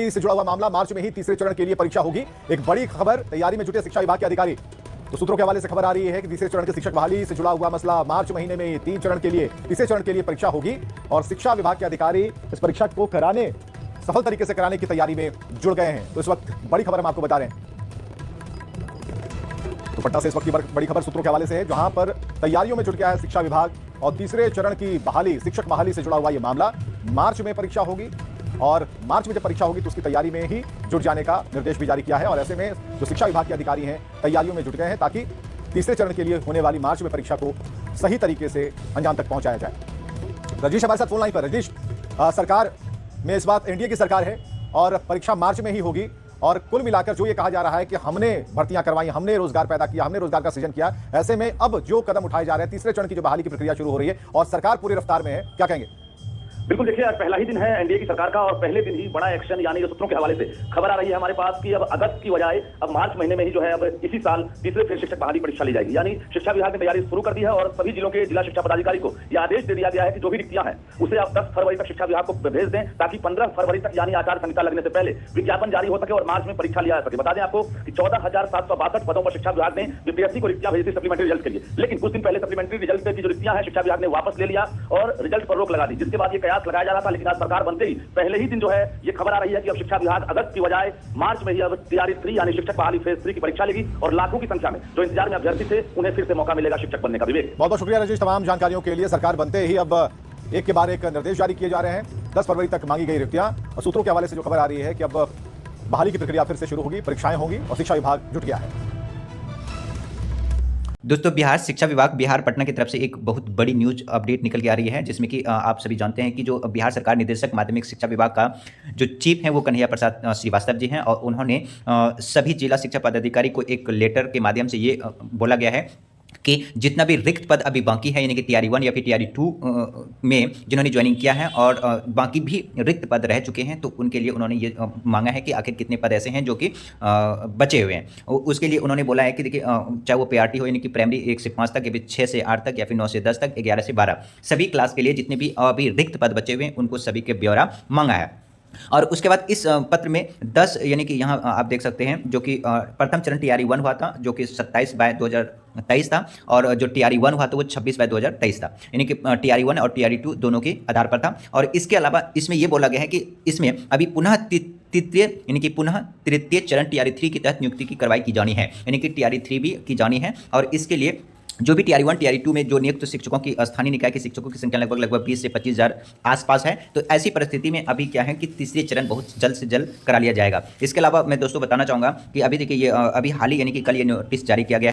से जुड़ा हुआ मामला, मार्च में ही तीसरे चरण के लिए परीक्षा होगी। एक बड़ी खबर, तैयारी में जुटे शिक्षा विभाग के अधिकारी। तो सूत्रों के हवाले से खबर आ रही है कि तीसरे चरण के शिक्षक बहाली से जुड़ा हुआ मसला, मार्च महीने में तीसरे चरण के लिए परीक्षा होगी और शिक्षा विभाग के अधिकारी इस परीक्षा को सफल तरीके से कराने की तैयारी में जुड़ गए हैं। तो इस वक्त बड़ी खबर हम आपको बता रहे हैं। तो पटना से इस वक्त की बड़ी खबर सूत्रों के हवाले से है, जहां पर तैयारियों में जुट गया है शिक्षा विभाग और तीसरे चरण की बहाली, शिक्षक बहाली से जुड़ा हुआ यह मामला। मार्च में परीक्षा होगी और मार्च में जब परीक्षा होगी तो उसकी तैयारी में ही जुट जाने का निर्देश भी जारी किया है। और ऐसे में जो शिक्षा विभाग के अधिकारी हैं तैयारियों में जुट गए हैं ताकि तीसरे चरण के लिए होने वाली मार्च में परीक्षा को सही तरीके से अंजाम तक पहुंचाया जाए। रजनीश हमारे साथ फोन लाइन पर। रजनीश, सरकार में इस बात एनडीए की सरकार है और परीक्षा मार्च में ही होगी और कुल मिलाकर जो ये कहा जा रहा है कि हमने भर्तियां करवाई, हमने रोजगार पैदा किया, हमने रोजगार का सृजन किया, ऐसे में अब जो कदम उठाए जा रहे हैं, तीसरे चरण की जो बहाली की प्रक्रिया शुरू हो रही है और सरकार पूरी रफ्तार में है, क्या कहेंगे? बिल्कुल, देखिए आज पहला ही दिन है एनडीए की सरकार का और पहले दिन ही बड़ा एक्शन, यानी सूत्रों के हवाले से खबर आ रही है हमारे पास कि अब अगस्त की बजाय अब मार्च महीने में ही जो है अब इसी साल तीसरे फिर शिक्षक बहाली परीक्षा ली जाएगी। यानी शिक्षा विभाग ने तैयारी शुरू कर दी है और सभी जिलों के जिला शिक्षा पदाधिकारी को यह आदेश दे दिया गया है कि जो भी रिक्तियां हैं उसे आप 10 फरवरी तक शिक्षा विभाग को भेज दें ताकि 15 फरवरी तक यानी आचार संहिता लगने से पहले विज्ञापन जारी हो सके और मार्च में परीक्षा लिया जा सके। बता दें आपको कि 14,762 पदों पर शिक्षा विभाग ने बीपीएससी को रिक्तियां भेजी थी सप्लीमेंट्री रिजल्ट के लिए, लेकिन कुछ दिन पहले सप्लीमेंट्री रिजल्ट की जो रिक्तियां हैं शिक्षा विभाग ने वापस ले लिया और रिजल्ट पर रोक लगा दी, जिसके बाद ये कयास लगाया जा रहा था। लेकिन सरकार बनते ही पहले ही दिन जो है ये खबर आ रही है कि अब शिक्षा विभाग अगस्त की बजाय मार्च में ही अब तैयारी 3 यानी शिक्षक बहाली फेज 3 की परीक्षा लेगी और लाखों की संख्या में जो इंतजार में अभ्यर्थी थे उन्हें फिर से मौका मिलेगा शिक्षक बनने का। विवेक, बहुत बहुत शुक्रिया रजनीश तमाम जानकारियों के लिए। सरकार बनते ही अब एक के बाद एक निर्देश जारी किए जा रहे हैं। 10 फरवरी तक मांगी गई रिक्तियां और सूत्रों के हवाले से जो खबर आ रही है कि अब बहाली की प्रक्रिया फिर से शुरू होगी, परीक्षाएं होंगी और शिक्षा विभाग जुट गया है। दोस्तों, बिहार शिक्षा विभाग बिहार पटना की तरफ से एक बहुत बड़ी न्यूज अपडेट निकल के आ रही है, जिसमें कि आप सभी जानते हैं कि जो बिहार सरकार निदेशक माध्यमिक शिक्षा विभाग का जो चीफ हैं वो कन्हैया प्रसाद श्रीवास्तव जी हैं और उन्होंने सभी जिला शिक्षा पदाधिकारी को एक लेटर के माध्यम से ये बोला गया है कि जितना भी रिक्त पद अभी बाकी है, यानी कि टीआरई 1 या फिर टीआरई 2 में जिन्होंने ज्वाइनिंग किया है और बाकी भी रिक्त पद रह चुके हैं, तो उनके लिए उन्होंने ये मांगा है कि आखिर कितने पद ऐसे हैं जो कि बचे हुए हैं। उसके लिए उन्होंने बोला है कि देखिए, चाहे वो पीआरटी हो यानी कि प्राइमरी 1 से 5 तक या फिर 6 से 8 तक या फिर 9 से 10 तक, 11 से 12, सभी क्लास के लिए जितने भी अभी रिक्त पद बचे हुए हैं उनको सभी के ब्यौरा मांगा है। और उसके बाद इस पत्र में 10 यानी कि यहाँ आप देख सकते हैं जो कि प्रथम चरण टीआरई 1 हुआ था जो कि 27/2023 था और जो टीआरई 1 हुआ था वो 26/2023 था, यानी कि टीआरई 1 और टीआरई 2 दोनों के आधार पर था। और इसके अलावा इसमें यह बोला गया है कि इसमें अभी पुनः तृतीय चरण टीआरई 3 के तहत नियुक्ति की कार्रवाई की जानी है, यानी कि टीआरई 3 भी की जानी है। और इसके लिए जो भी टीआरई 1 टीआरई 2 में जो नियुक्त शिक्षकों की स्थानीय निकाय के शिक्षकों की संख्या लगभग 20 से 25,000 आसपास है। तो ऐसी परिस्थिति में अभी क्या है कि तीसरे चरण बहुत जल्द से जल्द करा लिया जाएगा। इसके अलावा मैं दोस्तों बताना चाहूँगा कि अभी देखिए ये अभी हाल ही यानी कि कल ये नोटिस जारी किया गया